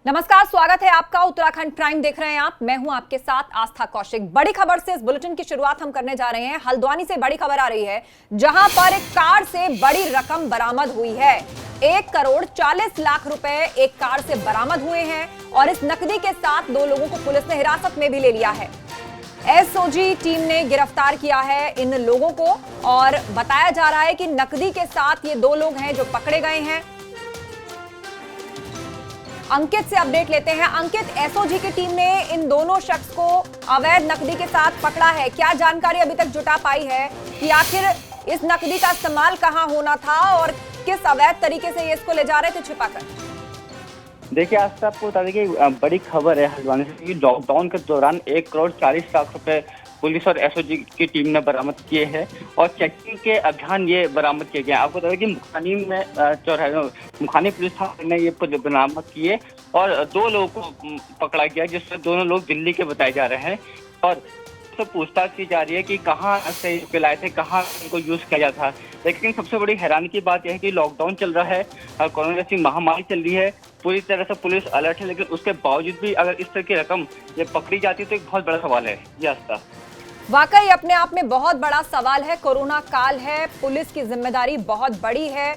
नमस्कार, स्वागत है आपका। उत्तराखंड प्राइम देख रहे हैं आप। मैं हूं आपके साथ आस्था कौशिक। बड़ी खबर से इस बुलेटिन की शुरुआत हम करने जा रहे हैं। हल्द्वानी से बड़ी खबर आ रही है, जहां पर एक कार से बड़ी रकम बरामद हुई है। 1,40,00,000 रुपए एक कार से बरामद हुए हैं और इस नकदी के साथ 2 लोगों को पुलिस ने हिरासत में भी ले लिया है। एसओजी टीम ने गिरफ्तार किया है इन लोगों को और बताया जा रहा है कि नकदी के साथ ये 2 लोग हैं जो पकड़े गए हैं। अंकित से अपडेट लेते हैं। अंकित, एसओजी की टीम ने इन दोनों शख्स को अवैध नकदी के साथ पकड़ा है। क्या जानकारी अभी तक जुटा पाई है कि आखिर इस नकदी का इस्तेमाल कहां होना था और किस अवैध तरीके से ये इसको ले जा रहे थे छिपाकर? देखिए, आज तक आपको बता दें कि बड़ी खबर है हल्द्वानी से कि लॉकडाउन के दौरान 1,40,00,000 रुपए पुलिस और एसओजी की टीम ने बरामद किए हैं और चेकिंग के अभियान ये बरामद किए गए। आपको बता दें कि मुखानी में मुखानी पुलिस थाने ने ये बरामद किए और 2 लोगों को पकड़ा गया, जिसमें दोनों लोग दिल्ली के बताए जा रहे हैं और तो पूछताछ की जा रही है कि कहाँ से लाए थे, कहाँ इनको यूज किया जाता था। लेकिन सबसे बड़ी हैरानी की बात यह है कि लॉकडाउन चल रहा है, कोरोना जैसी महामारी चल रही है, पूरी तरह से पुलिस अलर्ट है, लेकिन उसके बावजूद भी अगर इस तरह की रकम ये पकड़ी जाती तो एक बहुत बड़ा सवाल है। ये आस्था वाकई अपने आप में बहुत बड़ा सवाल है। कोरोना काल है, पुलिस की जिम्मेदारी बहुत बड़ी है।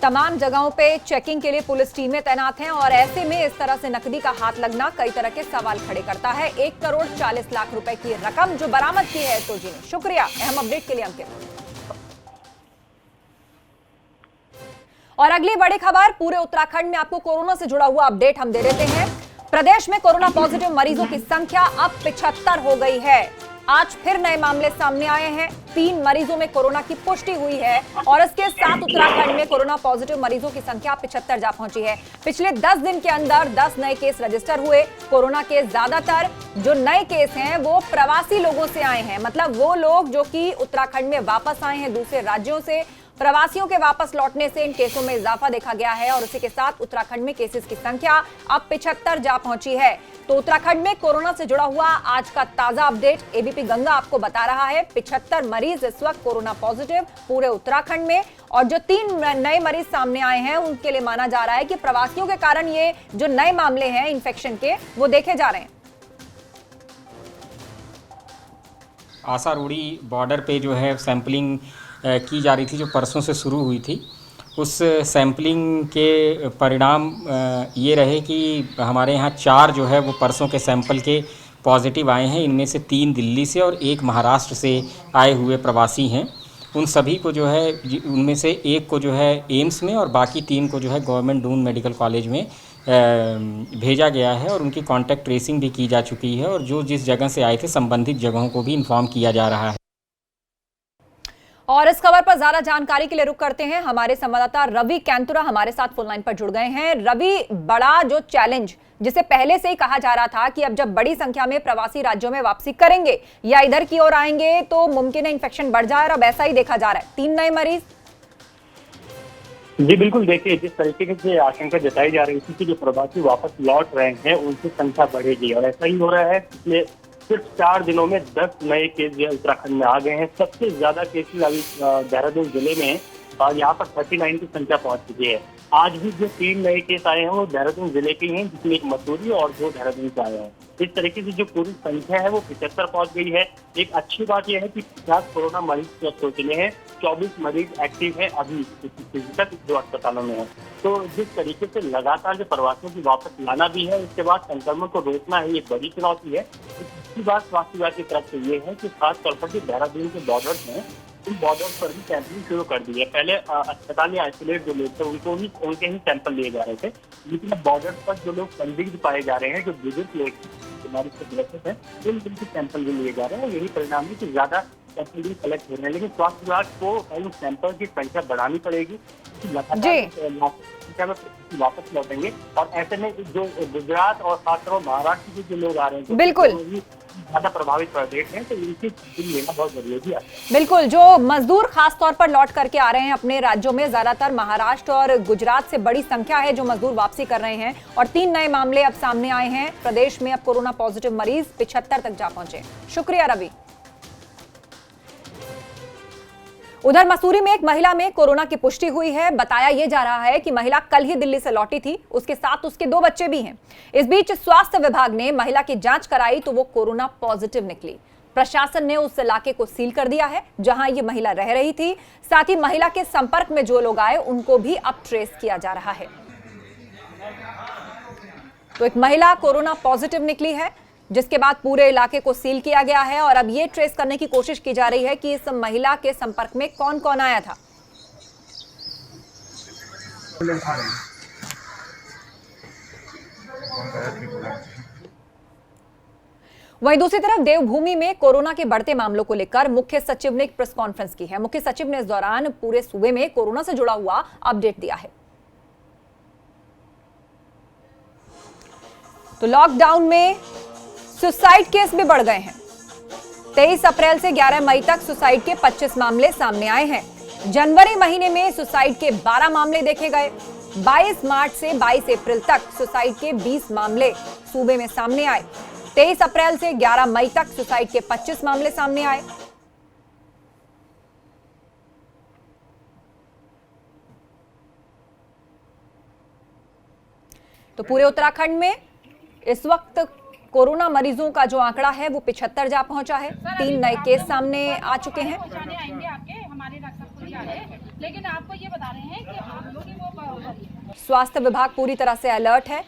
तमाम जगहों पे चेकिंग के लिए पुलिस टीमें तैनात हैं और ऐसे में इस तरह से नकदी का हाथ लगना कई तरह के सवाल खड़े करता है। 1,40,00,000 रुपए की रकम जो बरामद की है एसओजी ने। शुक्रिया अहम अपडेट के लिए अंकित। और अगली बड़ी खबर, पूरे उत्तराखंड में आपको कोरोना से जुड़ा हुआ अपडेट हम दे देते हैं। प्रदेश में कोरोना पॉजिटिव मरीजों की संख्या अब 75 हो गई है। आज फिर नए मामले सामने आए हैं। 3 मरीजों में कोरोना की पुष्टि हुई है और इसके साथ उत्तराखंड में कोरोना पॉजिटिव मरीजों की संख्या 75 जा पहुंची है। पिछले 10 दिन के अंदर 10 नए केस रजिस्टर हुए। कोरोना के ज्यादातर जो नए केस हैं वो प्रवासी लोगों से आए हैं, मतलब वो लोग जो कि उत्तराखंड में वापस आए हैं दूसरे राज्यों से। प्रवासियों के वापस लौटने से इन केसों में इजाफा देखा गया है और इसी के साथ उत्तराखंड में केसेस की संख्या अब 75 जा पहुंची है। तो उत्तराखंड में कोरोना से जुड़ा हुआ आज का ताजा अपडेट एबीपी गंगा आपको बता रहा है। 75 मरीज इस वक्त कोरोना पॉजिटिव पूरे उत्तराखंड में और जो 3 नए मरीज सामने आए हैं उनके लिए माना जा रहा है कि प्रवासियों के कारण ये जो नए मामले हैं इन्फेक्शन के वो देखे जा रहे हैं। आसारूढ़ी बॉर्डर पे जो है सैंपलिंग की जा रही थी, जो परसों से शुरू हुई थी। उस सैंपलिंग के परिणाम ये रहे कि हमारे यहाँ 4 जो है वो परसों के सैंपल के पॉजिटिव आए हैं। इनमें से 3 दिल्ली से और 1 महाराष्ट्र से आए हुए प्रवासी हैं। उन सभी को जो है उनमें से 1 को जो है एम्स में और बाकी 3 को जो है गवर्नमेंट दून मेडिकल कॉलेज में भेजा गया है और उनकी कॉन्टैक्ट ट्रेसिंग भी की जा चुकी है और जो जिस जगह से आए थे संबंधित जगहों को भी इन्फॉर्म किया जा रहा है। और इस खबर पर ज्यादा जानकारी के लिए रुक करते हैं। हमारे संवाददाता रवि कैंतुरा हमारे साथ फोन लाइन पर जुड़ गए हैं। रवि, बड़ा जो चैलेंज जिसे पहले से ही कहा जा रहा था कि अब जब बड़ी संख्या में प्रवासी राज्यों में वापसी करेंगे या इधर की ओर आएंगे तो मुमकिन है इन्फेक्शन बढ़ जाए और अब ऐसा ही देखा जा रहा है। 3 नए मरीज। जी बिल्कुल, देखिए जिस तरीके से आशंका जताई जा रही थी कि जो प्रवासी वापस लौट रहे हैं उनकी संख्या बढ़ेगी और ऐसा ही हो रहा है। पिछले सिर्फ 4 दिनों में 10 नए केस जो उत्तराखंड में आ गए हैं। सबसे ज्यादा केसेस अभी देहरादून जिले में और यहाँ पर 39 की संख्या पहुंच चुकी है। आज भी जो 3 नए केस आए हैं वो देहरादून जिले के ही हैं, जिसमें 1 मसूरी और 2 देहरादून से आए हैं। इस तरीके से जो पूरी संख्या है वो 75 पहुंच गई है। एक अच्छी बात यह है कि 50 कोरोना मरीज स्वस्थ हो चुके हैं, 24 मरीज एक्टिव है अभी तक जो अस्पतालों में है। तो जिस तरीके से लगातार जो प्रवासियों की वापस लाना भी है, उसके बाद संक्रमण को रोकना है, ये बड़ी चुनौती है। दूसरी बात स्वास्थ्य विभाग की तरफ से ये है कि खासतौर पर जो देहरादून के बॉर्डर्स हैं उन बॉर्डर्स पर भी सैंपलिंग शुरू कर दी है। पहले अस्पताल या आइसोलेट जो लोग थे उनके ही सैंपल लिए जा रहे थे, लेकिन अब बॉर्डर पर जो लोग संदिग्ध पाए जा रहे हैं, जो बुजुर्ग लोग बीमारी से ग्रसित है, उनके सैंपल भी लिए जा रहे हैं। यही परिणाम है कि ज्यादा सैंपल भी कलेक्ट हो रहे हैं, लेकिन स्वास्थ्य विभाग को उन सैंपल की संख्या बढ़ानी पड़ेगी। लगातार वापस लौटेंगे और ऐसे में जो गुजरात और खासतौर महाराष्ट्र के जो लोग आ रहे हैं बिल्कुल ज्यादा प्रभावित प्रदेश हैं, तो इनकी लेना बहुत जरूरी है। बिल्कुल, जो मजदूर खास तौर पर लौट करके आ रहे हैं अपने राज्यों में, ज्यादातर महाराष्ट्र और गुजरात से बड़ी संख्या है जो मजदूर वापसी कर रहे हैं और 3 नए मामले अब सामने आए हैं। प्रदेश में अब कोरोना पॉजिटिव मरीज 75 तक जा पहुंचे। शुक्रिया रवि। उधर मसूरी में एक महिला में कोरोना की पुष्टि हुई है। बताया यह जा रहा है कि महिला कल ही दिल्ली से लौटी थी, उसके साथ उसके 2 बच्चे भी हैं। इस बीच स्वास्थ्य विभाग ने महिला की जांच कराई तो वो कोरोना पॉजिटिव निकली। प्रशासन ने उस इलाके को सील कर दिया है जहां ये महिला रह रही थी। साथ ही महिला के संपर्क में जो लोग आए उनको भी अब ट्रेस किया जा रहा है। तो एक महिला कोरोना पॉजिटिव निकली है, जिसके बाद पूरे इलाके को सील किया गया है और अब ये ट्रेस करने की कोशिश की जा रही है कि इस महिला के संपर्क में कौन कौन आया था। वहीं दूसरी तरफ देवभूमि में कोरोना के बढ़ते मामलों को लेकर मुख्य सचिव ने एक प्रेस कॉन्फ्रेंस की है। मुख्य सचिव ने इस दौरान पूरे सूबे में कोरोना से जुड़ा हुआ अपडेट दिया है। तो लॉकडाउन में सुसाइड केस भी बढ़ गए हैं। 23 अप्रैल से 11 मई तक सुसाइड के 25 मामले सामने आए हैं। जनवरी महीने में सुसाइड के 12 मामले देखे गए। 22 मार्च से 22 अप्रैल तक सुसाइड के 20 मामले सूबे में सामने आए। 23 अप्रैल से 11 मई तक सुसाइड के 25 मामले सामने आए। तो पूरे उत्तराखंड में इस वक्त कोरोना मरीजों का जो आंकड़ा है वो 75 जा पहुंचा है। 3 नए केस सामने आ चुके हैं। आएंगे आपके हमारे रक्षक आ रहे, लेकिन आपको ये बता रहे हैं कि आप लोग ही वो स्वास्थ्य विभाग पूरी तरह से अलर्ट है।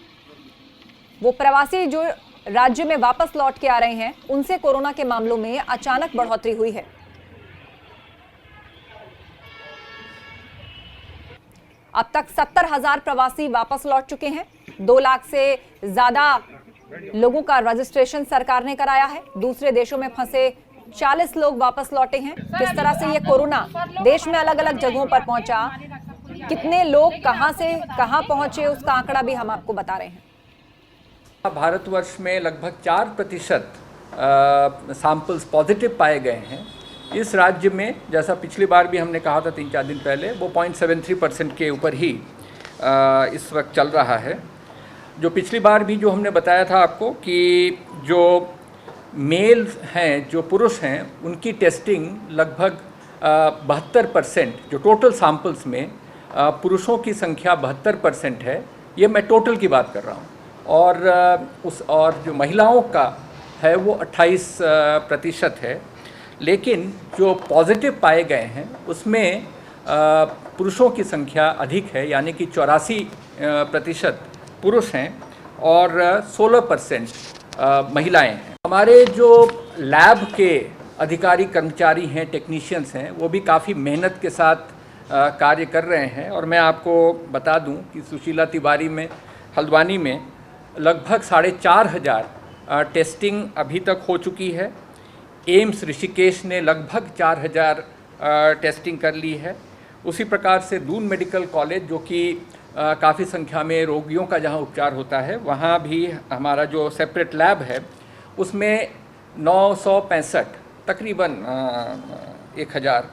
वो प्रवासी जो राज्य में वापस लौट के आ रहे हैं उनसे कोरोना के मामलों में अचानक बढ़ोतरी हुई है। अब तक 70,000 प्रवासी वापस लौट चुके हैं। 2 लाख से ज्यादा लोगों का रजिस्ट्रेशन सरकार ने कराया है। दूसरे देशों में फंसे 40 लोग वापस लौटे हैं। किस तरह से ये कोरोना देश में अलग अलग जगहों पर पहुंचा, कितने लोग कहां से कहां पहुंचे, उसका आंकड़ा भी हम आपको बता रहे हैं। भारतवर्ष में लगभग 4% सैंपल्स पॉजिटिव पाए गए हैं। इस राज्य में, जैसा पिछली बार भी हमने कहा था 3-4 दिन पहले, वो 0.73% के ऊपर ही इस वक्त चल रहा है। जो पिछली बार भी जो हमने बताया था आपको कि जो मेल हैं, जो पुरुष हैं, उनकी टेस्टिंग लगभग 72%, जो टोटल सैंपल्स में पुरुषों की संख्या 72% है। ये मैं टोटल की बात कर रहा हूँ। और जो महिलाओं का है वो 28% है। लेकिन जो पॉजिटिव पाए गए हैं उसमें पुरुषों की संख्या अधिक है, यानी कि 84% पुरुष हैं और 16% महिलाएं हैं। हमारे जो लैब के अधिकारी कर्मचारी हैं, टेक्नीशियंस हैं, वो भी काफ़ी मेहनत के साथ कार्य कर रहे हैं। और मैं आपको बता दूं कि सुशीला तिवारी में, हल्द्वानी में लगभग 4,500 टेस्टिंग अभी तक हो चुकी है। एम्स ऋषिकेश ने लगभग 4,000 टेस्टिंग कर ली है। उसी प्रकार से दून मेडिकल कॉलेज, जो कि काफ़ी संख्या में रोगियों का जहां उपचार होता है, वहां भी हमारा जो सेपरेट लैब है उसमें 965 तकरीबन 1,000।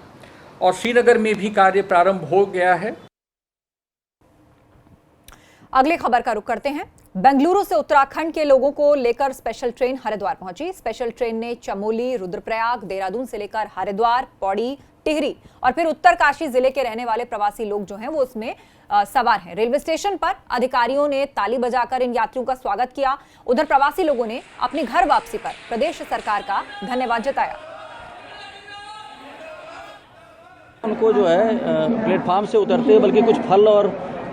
और श्रीनगर में भी कार्य प्रारंभ हो गया है। अगली खबर का रुख करते हैं। बेंगलुरु से उत्तराखंड के लोगों को लेकर स्पेशल ट्रेन हरिद्वार पहुंची। स्पेशल ट्रेन ने चमोली, रुद्रप्रयाग, देहरादून से लेकर हरिद्वार, पौड़ी, टिहरी और फिर उत्तरकाशी जिले के रहने वाले प्रवासी लोग जो हैं वो उसमें सवार हैं। रेलवे स्टेशन पर अधिकारियों ने ताली बजाकर इन यात्रियों का स्वागत किया। उधर प्रवासी लोगों ने अपनी घर वापसी पर प्रदेश सरकार का धन्यवाद जताया। उनको जो है प्लेटफार्म से उतरते हुए बल्कि कुछ फल और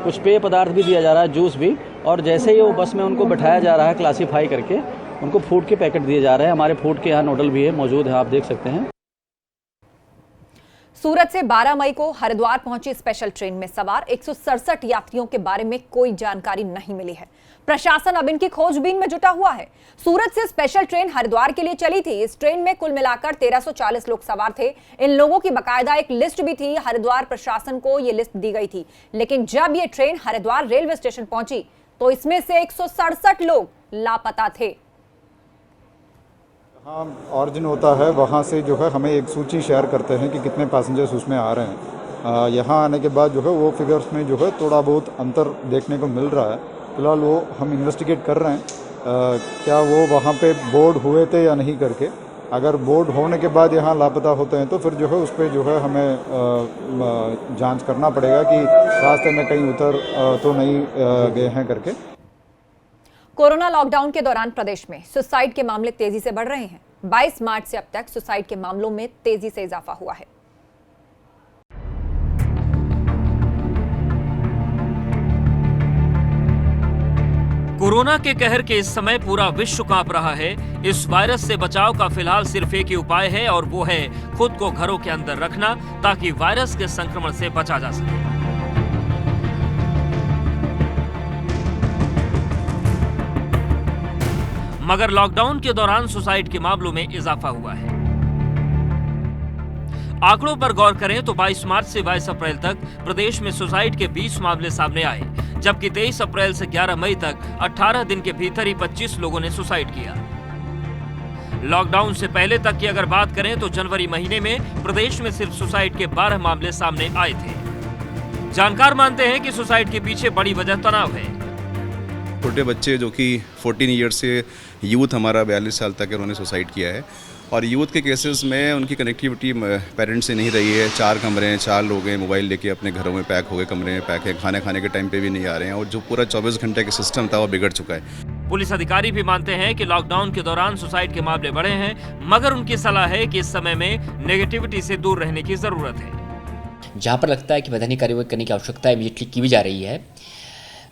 कुछ पेय पदार्थ भी दिया जा रहा है, जूस भी। और जैसे ही वो बस में उनको बैठाया जा रहा है क्लासीफाई करके, उनको फूड के पैकेट दिए जा रहे हैं। हमारे फूड के यहाँ नोडल भी है, मौजूद है, आप देख सकते हैं। सूरत से 12 मई को हरिद्वार पहुंची स्पेशल ट्रेन में सवार 167 यात्रियों के बारे में कोई जानकारी नहीं मिली है। प्रशासन अब इनकी खोजबीन में जुटा हुआ है। सूरत से स्पेशल ट्रेन हरिद्वार के लिए चली थी। इस ट्रेन में कुल मिलाकर 1340 लोग सवार थे। इन लोगों की बाकायदा एक लिस्ट भी थी। हरिद्वार प्रशासन को यह लिस्ट दी गई थी। लेकिन जब यह ट्रेन हरिद्वार रेलवे स्टेशन पहुंची तो इसमें से 167 लोग लापता थे। हाँ, ऑरिजिन होता है वहाँ से जो है हमें एक सूची शेयर करते हैं कि कितने पैसेंजर्स उसमें आ रहे हैं। यहाँ आने के बाद जो है वो फिगर्स में जो है थोड़ा बहुत अंतर देखने को मिल रहा है। फिलहाल वो हम इन्वेस्टिगेट कर रहे हैं क्या वो वहाँ पे बोर्ड हुए थे या नहीं करके। अगर बोर्ड होने के बाद यहाँ लापता होते हैं तो फिर जो है उस पर जो है हमें जांच करना पड़ेगा कि रास्ते में कहीं उतर तो नहीं गए हैं करके। कोरोना लॉकडाउन के दौरान प्रदेश में सुसाइड के मामले तेजी से बढ़ रहे हैं। 22 मार्च से अब तक सुसाइड के मामलों में तेजी से इजाफा हुआ है। कोरोना के कहर के इस समय पूरा विश्व कांप रहा है। इस वायरस से बचाव का फिलहाल सिर्फ एक ही उपाय है और वो है खुद को घरों के अंदर रखना, ताकि वायरस के संक्रमण से बचा जा सके। मगर लॉकडाउन के दौरान सुसाइड के मामलों में इजाफा हुआ है। आंकड़ों पर गौर करें तो 22 मार्च से 22 अप्रैल तक प्रदेश में सुसाइड के 20 मामले सामने आए, जबकि 23 अप्रैल से 11 मई तक 18 दिन के भीतर ही 25 लोगों ने सुसाइड किया। लॉकडाउन से पहले तक की अगर बात करें तो जनवरी महीने में प्रदेश में सिर्फ सुसाइड के 12 मामले सामने आए थे। जानकार मानते हैं कि सुसाइड के पीछे बड़ी वजह तनाव है। छोटे बच्चे जो कि 14 ईयर से यूथ हमारा 42 साल तक उन्होंने सुसाइड किया है, और यूथ के केसेस में उनकी कनेक्टिविटी पेरेंट्स से नहीं रही है। 4 कमरे हैं, 4 लोग हैं, मोबाइल लेके अपने घरों में पैक हो गए, कमरे में पैक है, खाना खाने के टाइम पे भी नहीं आ रहे हैं, और जो पूरा 24 घंटे का सिस्टम था वो बिगड़ चुका है। पुलिस अधिकारी भी मानते हैं कि लॉकडाउन के दौरान सुसाइड के मामले बढ़े हैं, मगर उनकी सलाह है कि इस समय में नेगेटिविटी से दूर रहने की जरूरत है। जहाँ पर लगता है कि वैधानिक कार्रवाई करने की आवश्यकता इमीडिएटली की भी जा रही है,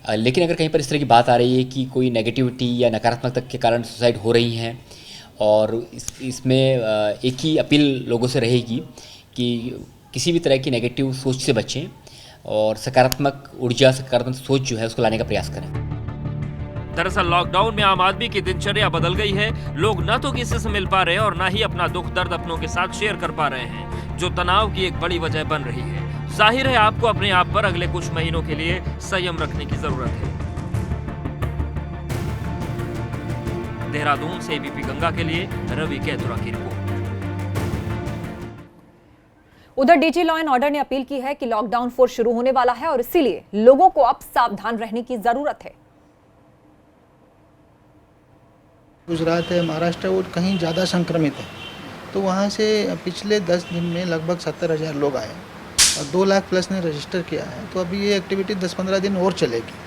लेकिन अगर कहीं पर इस तरह की बात आ रही है कि कोई नेगेटिविटी या नकारात्मकता के कारण सुसाइड हो रही हैं, और इसमें एक ही अपील लोगों से रहेगी कि किसी भी तरह की नेगेटिव सोच से बचें और सकारात्मक ऊर्जा, सकारात्मक सोच जो है उसको लाने का प्रयास करें। दरअसल लॉकडाउन में आम आदमी की दिनचर्या बदल गई है। लोग न तो किसी से मिल पा रहे हैं और न ही अपना दुख दर्द अपनों के साथ शेयर कर पा रहे हैं, जो तनाव की एक बड़ी वजह बन रही है। जाहिर है आपको अपने आप पर अगले कुछ महीनों के लिए संयम रखने की जरूरत है। देहरादून से एबीपी गंगा के लिए रवि कैथुरा की रिपोर्ट। उधर डीजी लॉ एंड ऑर्डर ने अपील की है कि लॉकडाउन 4 शुरू होने वाला है और इसीलिए लोगों को अब सावधान रहने की जरूरत है। गुजरात है, महाराष्ट्र, वो कहीं ज़्यादा संक्रमित है, तो वहाँ से पिछले 10 दिन में लगभग 70,000 लोग आए और 2 लाख प्लस ने रजिस्टर किया है। तो अभी ये एक्टिविटी 10-15 दिन और चलेगी।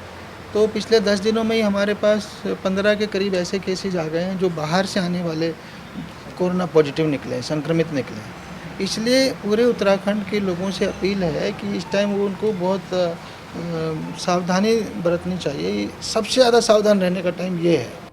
तो पिछले 10 दिनों में ही हमारे पास 15 के करीब ऐसे केसेज आ गए हैं जो बाहर से आने वाले कोरोना पॉजिटिव निकले, संक्रमित निकले। इसलिए पूरे उत्तराखंड के लोगों से अपील है कि इस टाइम वो उनको बहुत सावधानी बरतनी चाहिए। सबसे ज़्यादा सावधान रहने का टाइम ये है।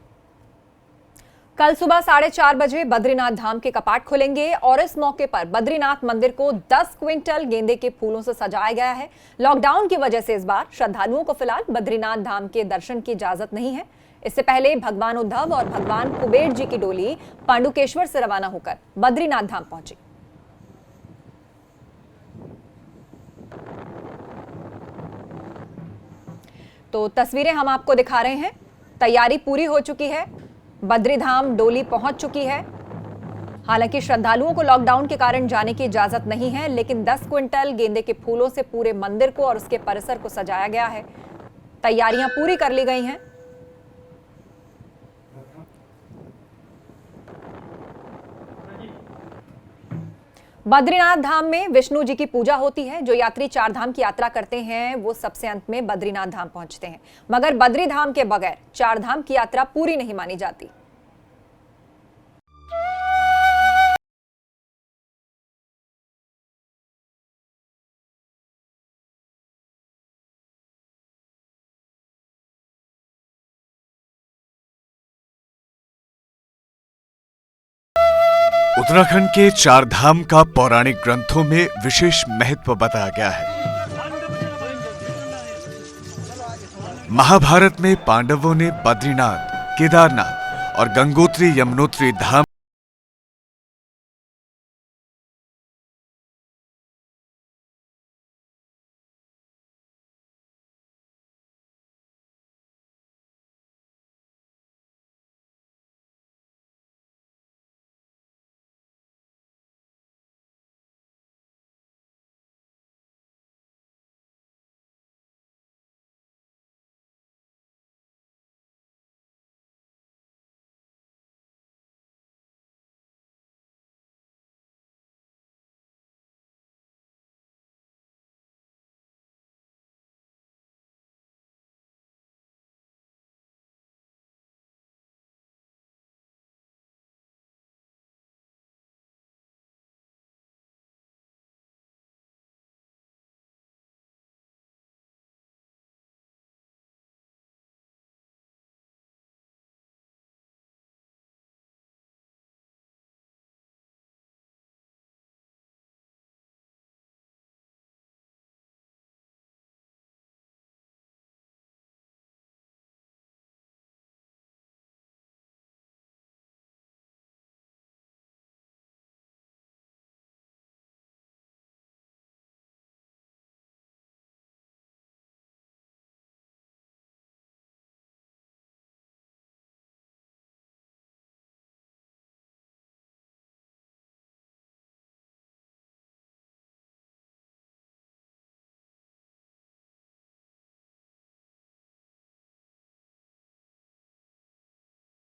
कल सुबह 4:30 बजे बद्रीनाथ धाम के कपाट खुलेंगे और इस मौके पर बद्रीनाथ मंदिर को 10 क्विंटल गेंदे के फूलों से सजाया गया है। लॉकडाउन की वजह से इस बार श्रद्धालुओं को फिलहाल बद्रीनाथ धाम के दर्शन की इजाजत नहीं है। इससे पहले भगवान उद्धव और भगवान कुबेर जी की डोली पांडुकेश्वर से रवाना होकर बद्रीनाथ धाम पहुंची। तो तस्वीरें हम आपको दिखा रहे हैं। तैयारी पूरी हो चुकी है, बद्रीधाम डोली पहुंच चुकी है। हालांकि श्रद्धालुओं को लॉकडाउन के कारण जाने की इजाजत नहीं है, लेकिन 10 क्विंटल गेंदे के फूलों से पूरे मंदिर को और उसके परिसर को सजाया गया है। तैयारियां पूरी कर ली गई हैं। बद्रीनाथ धाम में विष्णु जी की पूजा होती है। जो यात्री 4 धाम की यात्रा करते हैं वो सबसे अंत में बद्रीनाथ धाम पहुंचते हैं, मगर बद्री धाम के बगैर 4 धाम की यात्रा पूरी नहीं मानी जाती। उत्तराखंड के 4 धाम का पौराणिक ग्रंथों में विशेष महत्व बताया गया है। महाभारत में पांडवों ने बद्रीनाथ, केदारनाथ और गंगोत्री यमुनोत्री धाम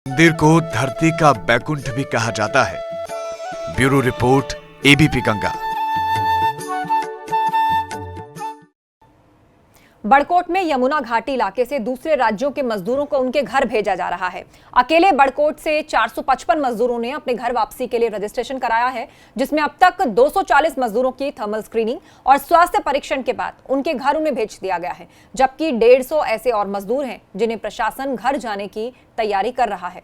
मंदिर को धरती का बैकुंठ भी कहा जाता है। Bureau report, ABP Ganga. Barkot में यमुना घाटी इलाके से दूसरे राज्यों के मजदूरों को उनके घर भेजा जा रहा है। अकेले बड़कोट से 455 मजदूरों ने अपने घर वापसी के लिए रजिस्ट्रेशन कराया है, जिसमें अब तक 240 मजदूरों की थर्मल स्क्रीनिंग और स्वास्थ्य परीक्षण के बाद उनके घर उन्हें भेज दिया गया है, जबकि 150 ऐसे और मजदूर हैं जिन्हें प्रशासन घर जाने की तैयारी कर रहा है।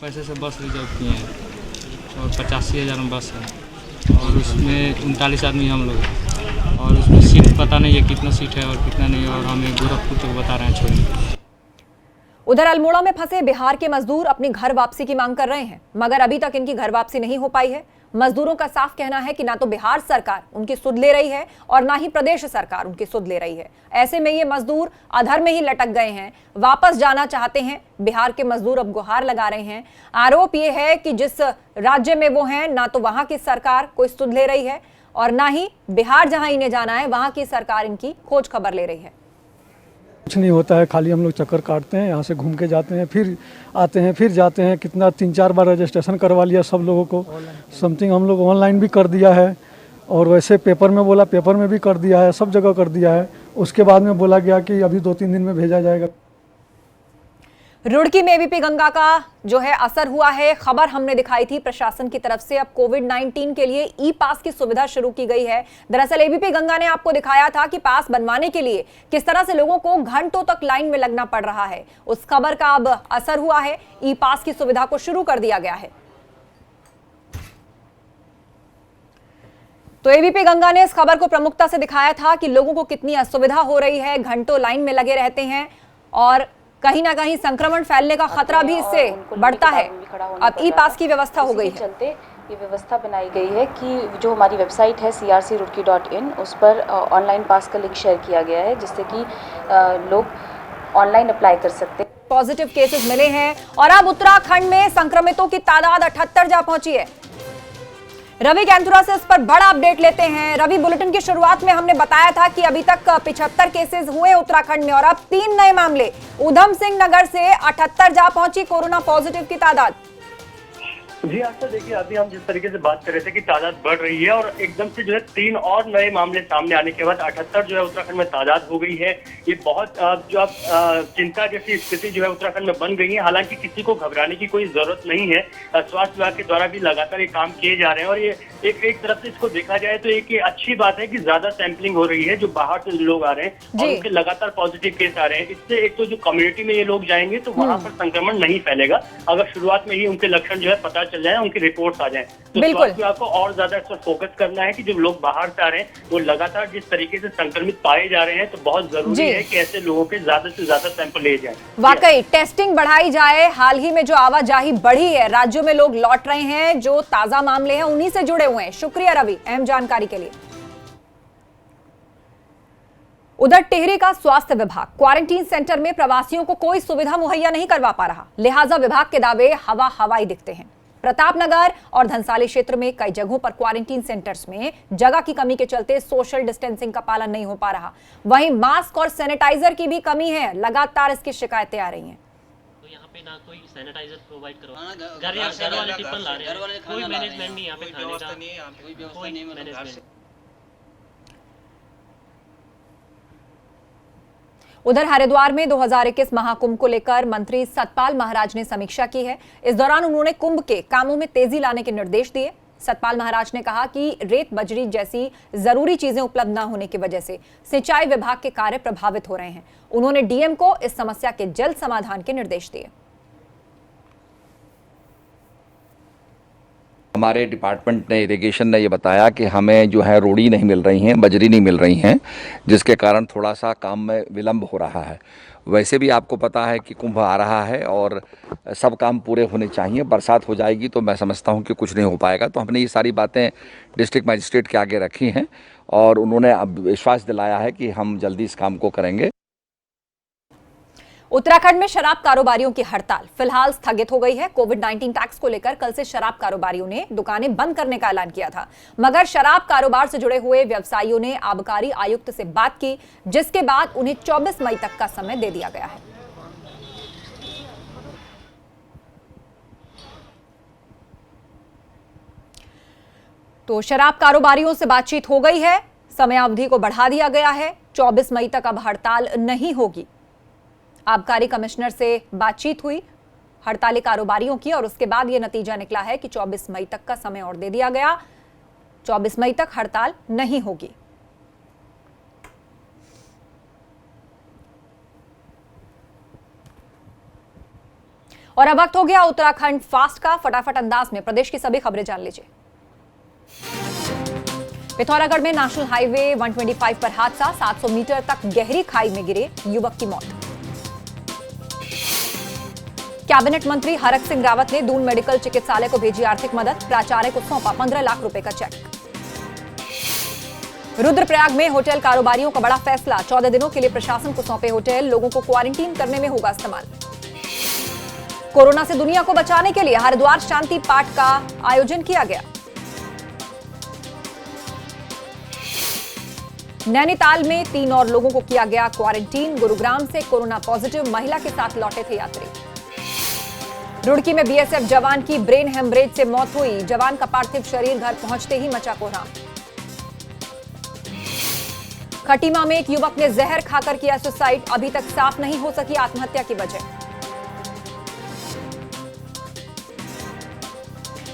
पैसे से बस रिजर्व किए हैं और 85,000 में बस है और उसमें 39 आदमी हम लोग हैं और उसमें सीट पता नहीं है कितना सीट है और कितना नहीं, और हमें गोरखपुर तक बता रहे हैं छोड़ने। उधर अल्मोड़ा में फंसे बिहार के मजदूर अपनी घर वापसी की मांग कर रहे हैं, मगर अभी तक इनकी घर वापसी नहीं हो पाई है। मजदूरों का साफ कहना है कि ना तो बिहार सरकार उनकी सुध ले रही है और ना ही प्रदेश सरकार उनकी सुध ले रही है। ऐसे में ये मजदूर अधर में ही लटक गए हैं, वापस जाना चाहते हैं। बिहार के मजदूर अब गुहार लगा रहे हैं। आरोप ये है कि जिस राज्य में वो हैं, ना तो वहां की सरकार कोई सुध ले रही है और ना ही बिहार जहां इन्हें जाना है वहां की सरकार इनकी खोज खबर ले रही है। कुछ नहीं होता है, खाली हम लोग चक्कर काटते हैं, यहाँ से घूम के जाते हैं, फिर आते हैं, फिर जाते हैं। कितना 3-4 बार रजिस्ट्रेशन करवा लिया सब लोगों को। समथिंग हम लोग ऑनलाइन भी कर दिया है और वैसे पेपर में बोला, पेपर में भी कर दिया है, सब जगह कर दिया है। उसके बाद में बोला गया कि अभी 2-3 दिन में भेजा जाएगा। रुड़की में एबीपी गंगा का जो है असर हुआ है। खबर हमने दिखाई थी प्रशासन की तरफ से। अब कोविड-19 के लिए ई पास की सुविधा शुरू की गई है। दरअसल एबीपी गंगा ने आपको दिखाया था कि पास बनवाने के लिए किस तरह से लोगों को घंटों तक लाइन में लगना पड़ रहा है। उस खबर का अब असर हुआ है। ई पास की सुविधा को शुरू कर दिया गया है। तो एबीपी गंगा ने इस खबर को प्रमुखता से दिखाया था कि लोगों को कितनी असुविधा हो रही है, घंटों लाइन में लगे रहते हैं और कहीं ना कहीं संक्रमण फैलने का खतरा भी इससे बढ़ता है। अब ई पास की व्यवस्था हो गई है। चलते ये व्यवस्था बनाई गई है कि जो हमारी वेबसाइट है crcroorki.in, उस पर ऑनलाइन पास का लिंक शेयर किया गया है, जिससे कि लोग ऑनलाइन अप्लाई कर सकते हैं। पॉजिटिव केसेस मिले हैं और अब उत्तराखंड में संक्रमितों की तादाद 78 जा पहुंची है। रवि कैंथुरा से इस पर बड़ा अपडेट लेते हैं। रवि, बुलेटिन की शुरुआत में हमने बताया था कि अभी तक 75 केसेस हुए उत्तराखंड में और अब 3 नए मामले। उधम सिंह नगर से 78 जा पहुंची कोरोना पॉजिटिव की तादाद। जी आस्था, देखिए अभी हम जिस तरीके से बात कर रहे थे कि तादाद बढ़ रही है और एकदम से जो है 3 और नए मामले सामने आने के बाद 78 जो है उत्तराखंड में तादाद हो गई है। ये बहुत जो अब चिंता जैसी स्थिति जो है उत्तराखंड में बन गई है। हालांकि किसी को घबराने की कोई जरूरत नहीं है। स्वास्थ्य विभाग के द्वारा भी लगातार ये काम किए जा रहे हैं और ये एक तरफ से इसको देखा जाए तो एक अच्छी बात है कि ज्यादा सैंपलिंग हो रही है। जो बाहर से लोग आ रहे हैं और उनके लगातार पॉजिटिव केस आ रहे हैं, इससे एक तो जो कम्युनिटी में ये लोग जाएंगे तो वहां पर संक्रमण नहीं फैलेगा, अगर शुरुआत में ही उनके लक्षण जो है पता चल जाए, उनकी रिपोर्ट्स आ जाएं। तो स्वास्थ्य विभाग को और ज्यादा इस पर फोकस करना है कि जो लोग बाहर से आ रहे हैं वो लगातार जिस तरीके से संक्रमित पाए जा रहे हैं, तो बहुत जरूरी है कि ऐसे लोगों के ज्यादा से ज्यादा सैंपल लिए जाए। वाकई टेस्टिंग बढ़ाई जाए। हाल ही में जो आवाजाही बढ़ी है, राज्यों में लोग लौट रहे हैं, जो ताजा मामले हैं उन्हीं से जुड़े हुए हैं। शुक्रिया रवि अहम जानकारी के लिए। उधर टिहरी का स्वास्थ्य विभाग क्वारंटीन सेंटर में प्रवासियों को कोई सुविधा मुहैया नहीं करवा पा रहा, लिहाजा विभाग के दावे हवाई दिखते हैं। प्रतापनगर और धनसाली क्षेत्र में कई जगहों पर क्वारंटीन सेंटर्स में जगह की कमी के चलते सोशल डिस्टेंसिंग का पालन नहीं हो पा रहा। वहीं मास्क और सैनिटाइजर की भी कमी है, लगातार इसकी शिकायतें आ रही हैं। तो यहाँ पे ना कोई सैनिटाइजर प्रोवाइड करवा, घर वाले टिप्पण ला रहे हैं, कोई मैनेजमेंट नहीं यहाँ पे खाने का, कोई मैनेजमेंट। उधर हरिद्वार में 2021 महाकुंभ को लेकर मंत्री सतपाल महाराज ने समीक्षा की है। इस दौरान उन्होंने कुंभ के कामों में तेजी लाने के निर्देश दिए। सतपाल महाराज ने कहा कि रेत बजरी जैसी जरूरी चीजें उपलब्ध न होने की वजह से सिंचाई विभाग के कार्य प्रभावित हो रहे हैं। उन्होंने डीएम को इस समस्या के जल्द समाधान के निर्देश दिए। हमारे डिपार्टमेंट ने, इरिगेशन ने ये बताया कि हमें जो है रोड़ी नहीं मिल रही हैं, बजरी नहीं मिल रही हैं, जिसके कारण थोड़ा सा काम में विलंब हो रहा है। वैसे भी आपको पता है कि कुंभ आ रहा है और सब काम पूरे होने चाहिए। बरसात हो जाएगी तो मैं समझता हूं कि कुछ नहीं हो पाएगा। तो हमने ये सारी बातें डिस्ट्रिक्ट मजिस्ट्रेट के आगे रखी हैं और उन्होंने अब विश्वास दिलाया है कि हम जल्दी इस काम को करेंगे। उत्तराखंड में शराब कारोबारियों की हड़ताल फिलहाल स्थगित हो गई है। कोविड-19 टैक्स को लेकर कल से शराब कारोबारियों ने दुकानें बंद करने का ऐलान किया था, मगर शराब कारोबार से जुड़े हुए व्यवसायियों ने आबकारी आयुक्त से बात की, जिसके बाद उन्हें 24 मई तक का समय दे दिया गया है। तो शराब कारोबारियों से बातचीत हो गई है, समय अवधि को बढ़ा दिया गया है। 24 मई तक अब हड़ताल नहीं होगी। आबकारी कमिश्नर से बातचीत हुई हड़ताली कारोबारियों की और उसके बाद यह नतीजा निकला है कि 24 मई तक का समय और दे दिया गया। 24 मई तक हड़ताल नहीं होगी। और अब वक्त हो गया उत्तराखंड फास्ट का। फटाफट अंदाज में प्रदेश की सभी खबरें जान लीजिए। पिथौरागढ़ में नेशनल हाईवे 125 पर हादसा, 700 मीटर तक गहरी खाई में गिरे युवक की मौत। कैबिनेट मंत्री हरक सिंह रावत ने दून मेडिकल चिकित्सालय को भेजी आर्थिक मदद, प्राचार्य को सौंपा 15 लाख रुपए का चेक। रुद्रप्रयाग में होटल कारोबारियों का बड़ा फैसला, 14 दिनों के लिए प्रशासन को सौंपे होटल, लोगों को क्वारंटीन करने में होगा इस्तेमाल। कोरोना से दुनिया को बचाने के लिए हरिद्वार शांति पाठ का आयोजन किया गया। नैनीताल में 3 और लोगों को किया गया क्वारंटीन। गुरुग्राम से कोरोना पॉजिटिव महिला के साथ लौटे थे यात्री। रुड़की में बीएसएफ जवान की ब्रेन हेमरेज से मौत हुई, जवान का पार्थिव शरीर घर पहुंचते ही मचा कोहराम। खटीमा में एक युवक ने जहर खाकर किया सुसाइड, अभी तक साफ नहीं हो सकी आत्महत्या की वजह।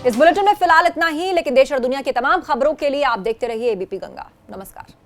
इस बुलेटिन में फिलहाल इतना ही, लेकिन देश और दुनिया की तमाम खबरों के लिए आप देखते रहिए एबीपी गंगा। नमस्कार।